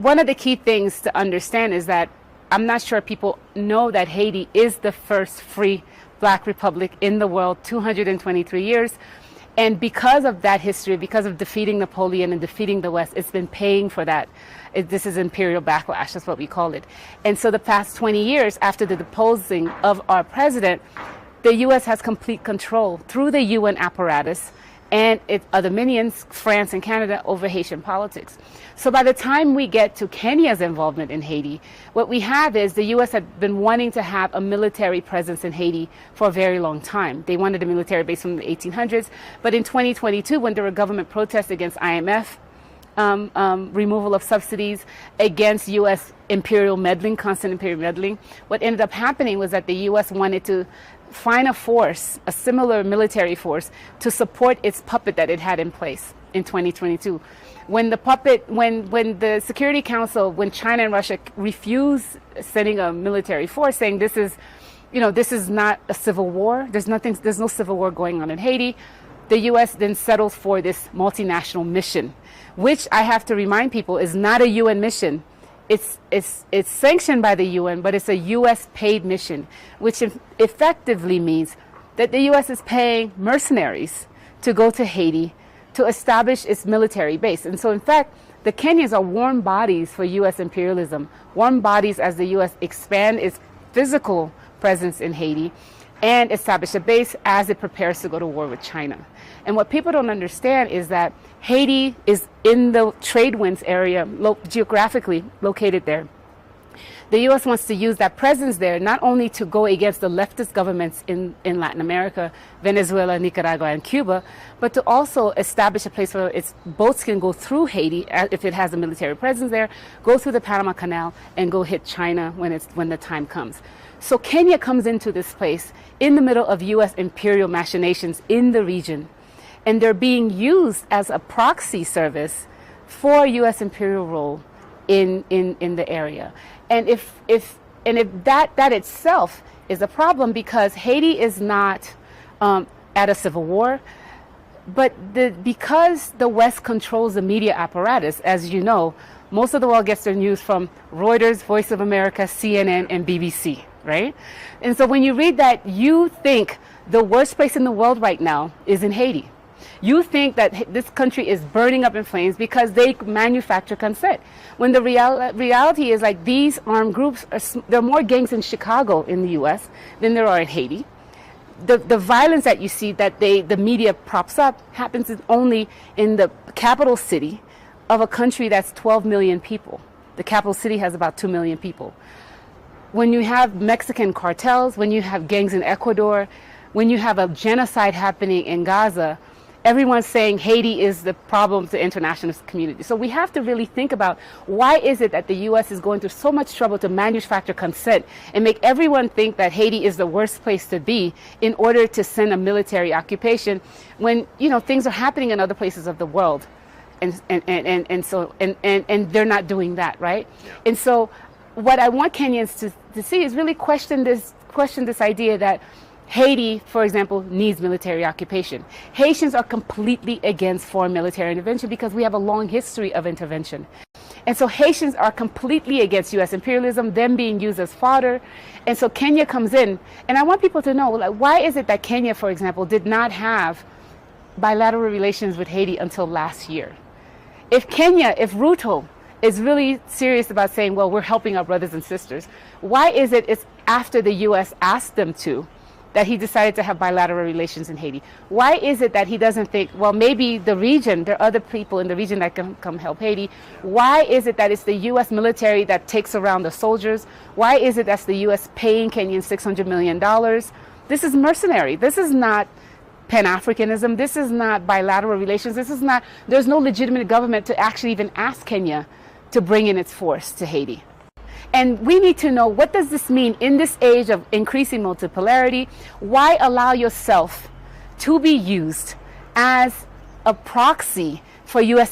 One of the key things to understand is that I'm not sure people know that Haiti is the first free black republic in the world, 223 years. And because of that history, because of defeating Napoleon and defeating the West, it's been paying for that. This is imperial backlash, that's what we call it. And so the past 20 years after the deposing of our president, the U.S. has complete control through the UN apparatus and its other minions, France and Canada, over Haitian politics. So by the time we get to Kenya's involvement in Haiti, what we have is the U.S. had been wanting to have a military presence in Haiti for a very long time. They wanted a military base from the 1800s, but in 2022, when there were government protests against IMF, removal of subsidies, against U.S. imperial meddling, constant imperial meddling, what ended up happening was that the U.S. wanted to find a force, a similar military force, to support its puppet that it had in place in 2022. When the puppet, when the Security Council, when China and Russia refused sending a military force, saying this is, this is not a civil war, there's no civil war going on in Haiti, the U.S. then settled for this multinational mission, which I have to remind people is not a UN mission. It's sanctioned by the UN, but it's a U.S. paid mission, which effectively means that the U.S. is paying mercenaries to go to Haiti to establish its military base. And so, in fact, the Kenyans are warm bodies for U.S. imperialism, warm bodies as the U.S. expand its physical presence in Haiti and establish a base as it prepares to go to war with China. And what people don't understand is that Haiti is in the trade winds area, geographically located there. The U.S. wants to use that presence there not only to go against the leftist governments in Latin America, Venezuela, Nicaragua, and Cuba, but to also establish a place where its boats can go through Haiti, if it has a military presence there, go through the Panama Canal, and go hit China when the time comes. So Kenya comes into this place in the middle of U.S. imperial machinations in the region, and they're being used as a proxy service for U.S. imperial role in the area. And if that itself is a problem, because Haiti is not at a civil war, but because the West controls the media apparatus, as you know, most of the world gets their news from Reuters, Voice of America, CNN, and BBC, right? And so when you read that, you think the worst place in the world right now is in Haiti. You think that this country is burning up in flames because they manufacture consent. When the reality is, like, these armed groups, there are more gangs in Chicago in the U.S. than there are in Haiti. The violence that you see that the media props up happens only in the capital city of a country that's 12 million people. The capital city has about 2 million people. When you have Mexican cartels, when you have gangs in Ecuador, when you have a genocide happening in Gaza, everyone's saying Haiti is the problem to the international community. So we have to really think about, why is it that the U.S. is going through so much trouble to manufacture consent and make everyone think that Haiti is the worst place to be in order to send a military occupation when, things are happening in other places of the world. And so they're not doing that, right? Yeah. And so what I want Kenyans to see is really question this idea that Haiti, for example, needs military occupation. Haitians are completely against foreign military intervention because we have a long history of intervention. And so Haitians are completely against U.S. imperialism, them being used as fodder. And so Kenya comes in, and I want people to know, like, why is it that Kenya, for example, did not have bilateral relations with Haiti until last year? If Ruto is really serious about saying, well, we're helping our brothers and sisters, why is it's after the U.S. asked them to, that he decided to have bilateral relations in Haiti? Why is it that he doesn't think, well, maybe the region, there are other people in the region that can come help Haiti? Why is it that it's the U.S. military that takes around the soldiers? Why is it that's the U.S. paying Kenyans $600 million? This is mercenary. This is not Pan-Africanism. This is not bilateral relations. There's no legitimate government to actually even ask Kenya to bring in its force to Haiti. And we need to know, what does this mean in this age of increasing multipolarity? Why allow yourself to be used as a proxy for U.S.